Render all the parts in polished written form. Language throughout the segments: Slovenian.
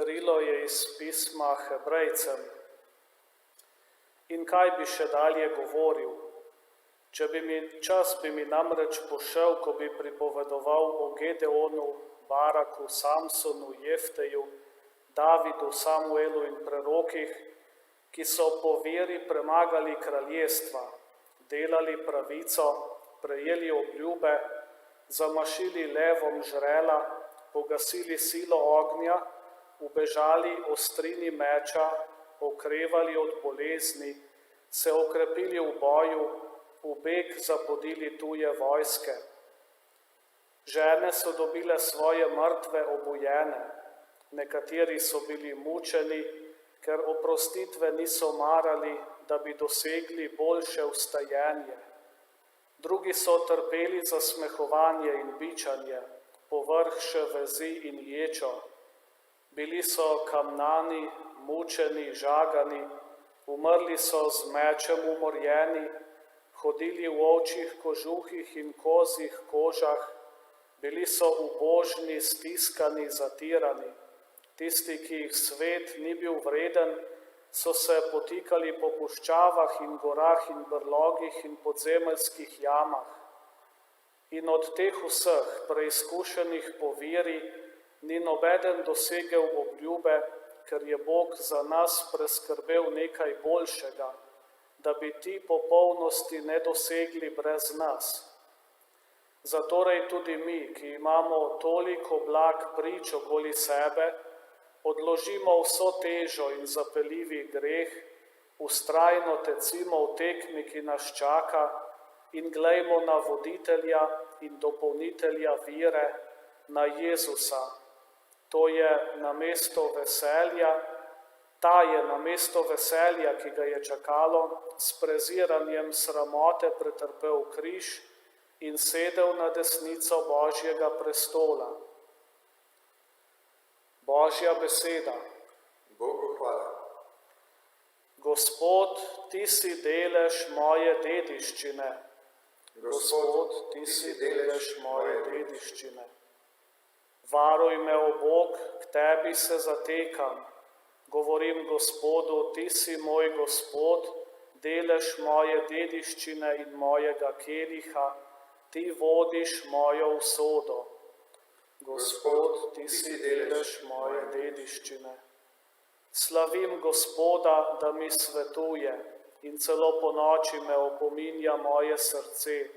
Berilo je iz pisma Hebrejcem. In kaj bi še dalje govoril? Čas bi mi namreč pošel, ko bi pripovedoval o Gedeonu, Baraku, Samsonu, Jefteju, Davidu, Samuelu in prerokih, ki so po veri premagali kraljestva, delali pravico, prejeli obljube, zamašili levom žrela, pogasili silo ognja, ubežali ostrini meča, okrevali od bolezni, se okrepili v boju, v beg zapodili tuje vojske. Žene so dobile svoje mrtve obujene, nekateri so bili mučeni, ker oprostitve niso marali, da bi dosegli boljše vstajenje. Drugi so trpeli zasmehovanje in bičanje, povrh še vezi in ječo. Bili so kamnani, mučeni, žagani, umrli so z mečem umorjeni, hodili v ovčjih kožuhih in kozjih kožah, bili so ubožni, stiskani, zatirani. Tisti, ki jih svet ni bil vreden, so se potikali po puščavah in gorah in brlogih in podzemeljskih jamah. In od teh vseh preizkušenih po veri ni nobeden dosegel obljube, ker je Bog za nas preskrbel nekaj boljšega, da bi ti popolnosti ne dosegli brez nas. Zatorej tudi mi, ki imamo toliko blag prič okoli sebe, odložimo vso težo in zapeljivi greh, vztrajno tecimo v tekmi, ki nas čaka, in glejmo na voditelja in dopolnitelja vere, na Jezusa. Ta je namesto veselja, ki ga je čakalo, s preziranjem sramote pretrpel križ in sedel na desnico Božjega prestola. Božja beseda. Bogu hvala. Gospod, ti si delež moje dediščine. Gospod, ti si delež moje dediščine. Varuj me, o Bog, k tebi se zatekam. Govorim Gospodu, ti si moj Gospod, delež moje dediščine in mojega keliha, ti vodiš mojo usodo. Gospod, ti si delež moje dediščine. Slavim Gospoda, da mi svetuje in celo ponoči me opominja moje srce.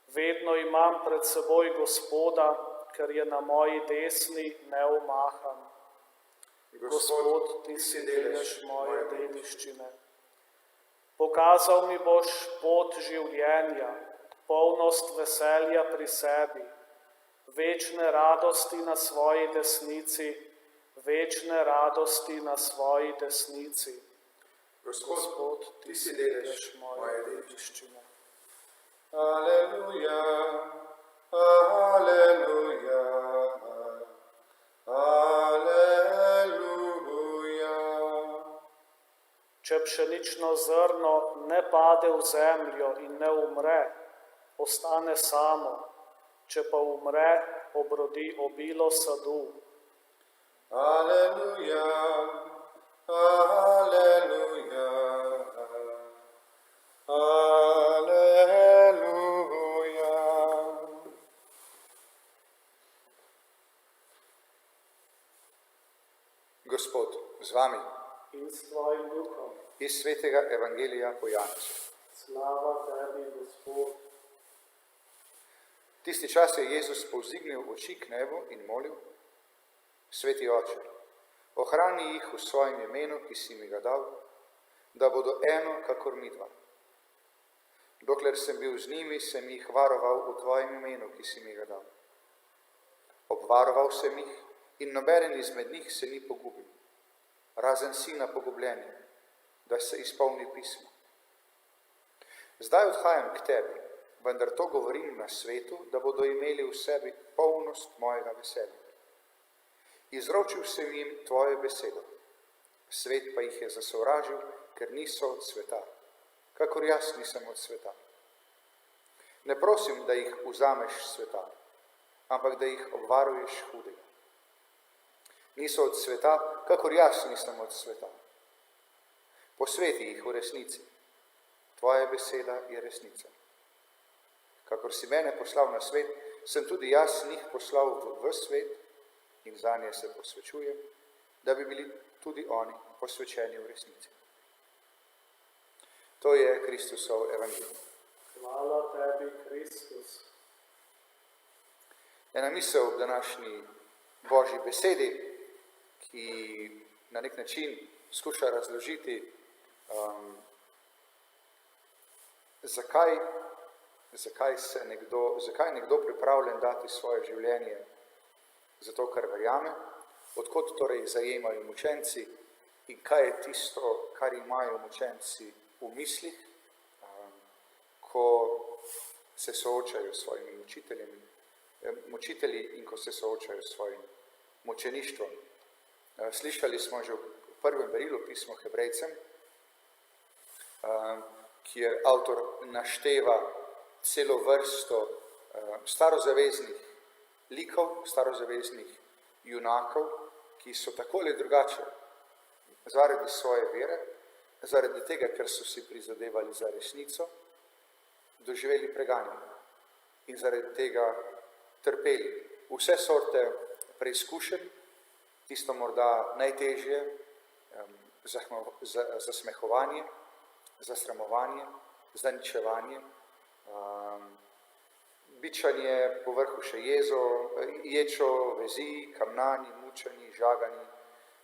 Vedno imam pred seboj Gospoda, ker je na moji desni neumahan. Gospod, ti si delež moje dediščine. Pokazal mi boš pot življenja, polnost veselja pri sebi, večne radosti na svoji desnici, večne radosti na svoji desnici. Gospod, ti si delež moje dediščine. Aleluja, aleluja, aleluja. Če pšenično zrno ne pade v zemljo in ne umre, ostane samo. Če pa umre, obrodi obilo sadu. Aleluja, aleluja, aleluja. Gospod, z vami. In s tvojim duhom. Iz svetega evangelija po Janezu. Slava tebi, Gospod. Tisti čas je Jezus povzdignil oči k nebu in molil: Sveti Oče, ohrani jih v svojem imenu, ki si mi ga dal, da bodo eno, kakor midva. Dokler sem bil z njimi, sem jih varoval v tvojem imenu, ki si mi ga dal. Obvaroval sem jih in nobeden izmed njih se ni pogubil, razen sina pogubljenja, da se izpolni pismo. Zdaj odhajam k tebi, vendar to govorim na svetu, da bodo imeli v sebi polnost mojega veselja. Izročil sem jim tvojo besedo, svet pa jih je zasovražil, ker niso od sveta, kakor jaz nisem od sveta. Ne prosim, da jih vzameš sveta, ampak da jih obvaruješ hudega. Niso od sveta, kakor jaz nisem od sveta. Posveti jih v resnici. Tvoja beseda je resnica. Kakor si mene poslal na svet, sem tudi jaz njih poslal v svet in zanje se posvečujem, da bi bili tudi oni posvečeni v resnici. To je Kristusov evangelij. Hvala tebi, Kristus. Ena misel v današnji Božji besedi, ki na nek način skuša razložiti, zakaj je nekdo pripravljen dati svoje življenje zato, ker verjame, odkot torej zajemajo mučenci in kaj je tisto, kar imajo mučenci v mislih, ko se soočajo s svojimi mučitelji in ko se soočajo s svojim mučeništvom. Slišali smo že v prvem berilu pismo Hebrejcem, kjer avtor našteva celo vrsto starozaveznih likov, starozaveznih junakov, ki so tako ali drugače zaradi svoje vere, zaradi tega, ker so si prizadevali za resnico, doživeli preganjanje in zaradi tega trpeli vse sorte preizkušenj, tisto morda najtežje, zasmehovanje, zasramovanje, zaničevanje, bičanje, povrhu še ječo, vezi, kamnani, mučeni, žagani,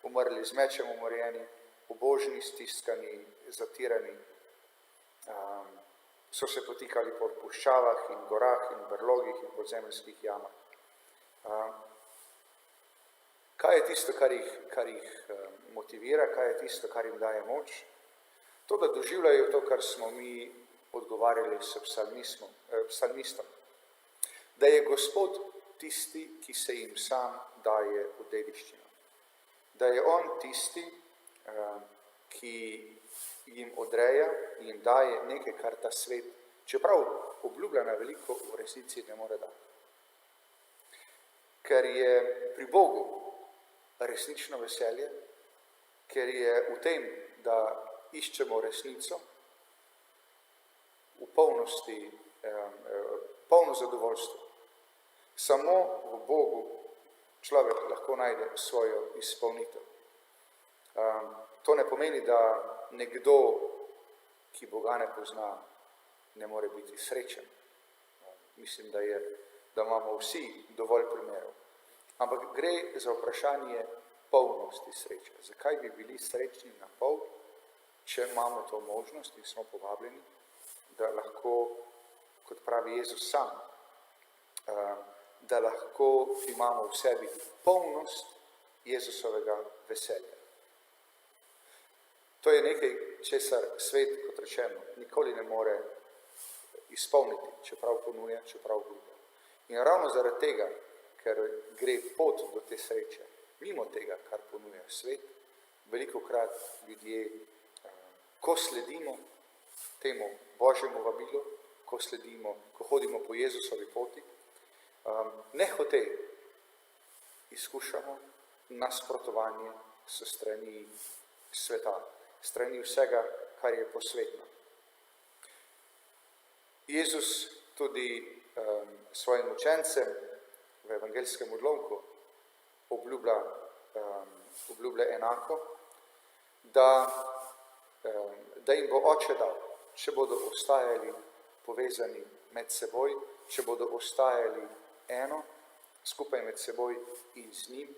umrli z mečem umorjeni, ubožni, stiskani, zatirani, so se potikali po puščavah in gorah in brlogih in podzemeljskih jamah. Kaj je tisto, kar jih motivira, kaj je tisto, kar jim daje moč? To, da doživljajo to, kar smo mi odgovarjali s psalmistom. Da je Gospod tisti, ki se jim sam daje v dediščino. Da je on tisti, ki jim odreja in jim daje nekaj, kar ta svet, čeprav obljublja na veliko, v resnici ne more dati. Ker je pri Bogu resnično veselje, ker je v tem, da iščemo resnico, v polno zadovoljstvo. Samo v Bogu človek lahko najde svojo izpolnitev. To ne pomeni, da nekdo, ki Boga ne pozna, ne more biti srečen. Mislim, da imamo vsi dovolj primerov. Ampak gre za vprašanje polnosti sreče. Zakaj bi bili srečni na pol, če imamo to možnost in smo povabljeni, da lahko, kot pravi Jezus sam, da lahko imamo v sebi polnost Jezusovega veselja. To je nekaj, česar svet, kot rečeno, nikoli ne more izpolniti, čeprav ponuja, čeprav obljublja. In ravno zaradi tega, ker gre pot do te sreče, mimo tega, kar ponuja svet, velikokrat ljudje, ko sledimo temu Božjemu vabilu, ko hodimo po Jezusovi poti, nehote izkušamo nasprotovanje s strani sveta, strani vsega, kar je posvetno. Jezus tudi svojim učencem v evangelskem odlomku obljublja enako, da jim bo Oče dal, če bodo ostajali povezani med seboj, če bodo ostajali eno, skupaj med seboj in z njim,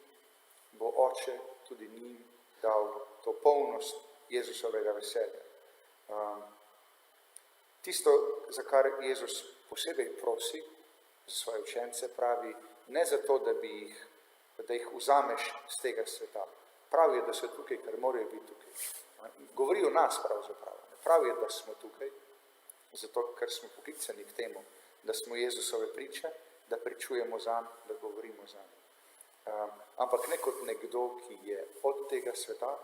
bo Oče tudi njim dal to polnost Jezusovega veselja. Tisto, za kar Jezus posebej prosi za svoje učence, pravi, ne zato, da jih vzameš z tega sveta. Pravi, da so tukaj, ker morajo biti tukaj. Govori o nas pravzaprav. Pravi, da smo tukaj, zato, ker smo poklicani k temu, da smo Jezusove priče, da pričujemo zanj, da govorimo zanj. Ampak ne kot nekdo, ki je od tega sveta,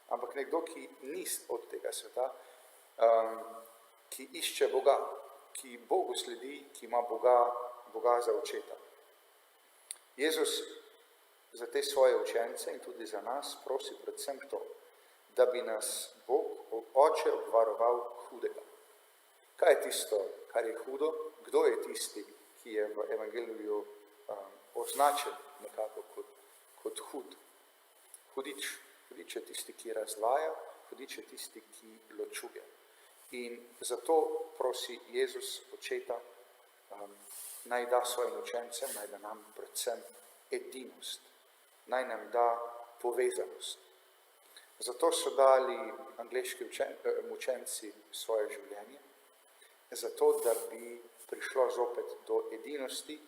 ampak nekdo, ki ni od tega sveta, ki išče Boga, ki Bogu sledi, ki ima Boga za očeta. Jezus za te svoje učence in tudi za nas prosi predvsem to, da bi nas Bog, Oče, obvaroval hudega. Kaj je tisto, kar je hudo? Kdo je tisti, ki je v evangeliju označen nekako kot hud? Hudič. Hudič je tisti, ki razdvaja, hudič je tisti, ki ločuje. In zato prosi Jezus Očeta, naj da svojim učencem, naj da nam predvsem edinost, naj nam da povezanost. Zato so dali angleški učenci svoje življenje, zato da bi prišlo zopet do edinosti.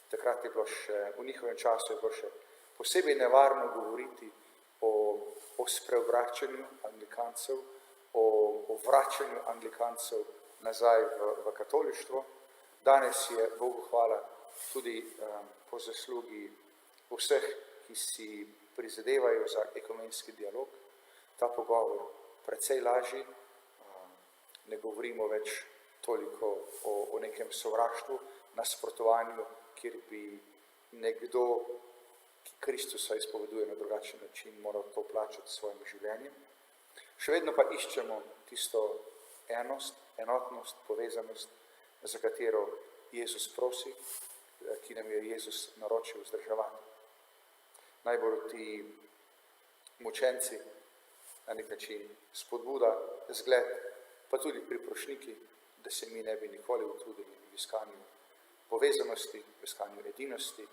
Takrat je bilo še, v njihovem času je bilo še posebej nevarno govoriti o spreobračanju anglikancev, o vračanju anglikancev nazaj v katolištvo. Danes je, Bogu hvala, tudi po zaslugi vseh, ki si prizadevajo za ekumenski dialog, ta pogovor precej lažji. Ne govorimo več toliko o nekem sovraštvu, nasprotovanju, kjer bi nekdo, ki Kristusa izpoveduje na drugačen način, moral to plačati s svojim življenjem. Še vedno pa iščemo tisto enost, enotnost, povezanost, za katero Jezus prosi, ki nam je Jezus naročil vzdrževati. Naj bodo ti mučenci na nek način spodbuda, zgled, pa tudi priprošniki, da se mi ne bi nikoli utrudili v iskanju povezanosti, v iskanju edinosti,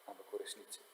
ampak v resnici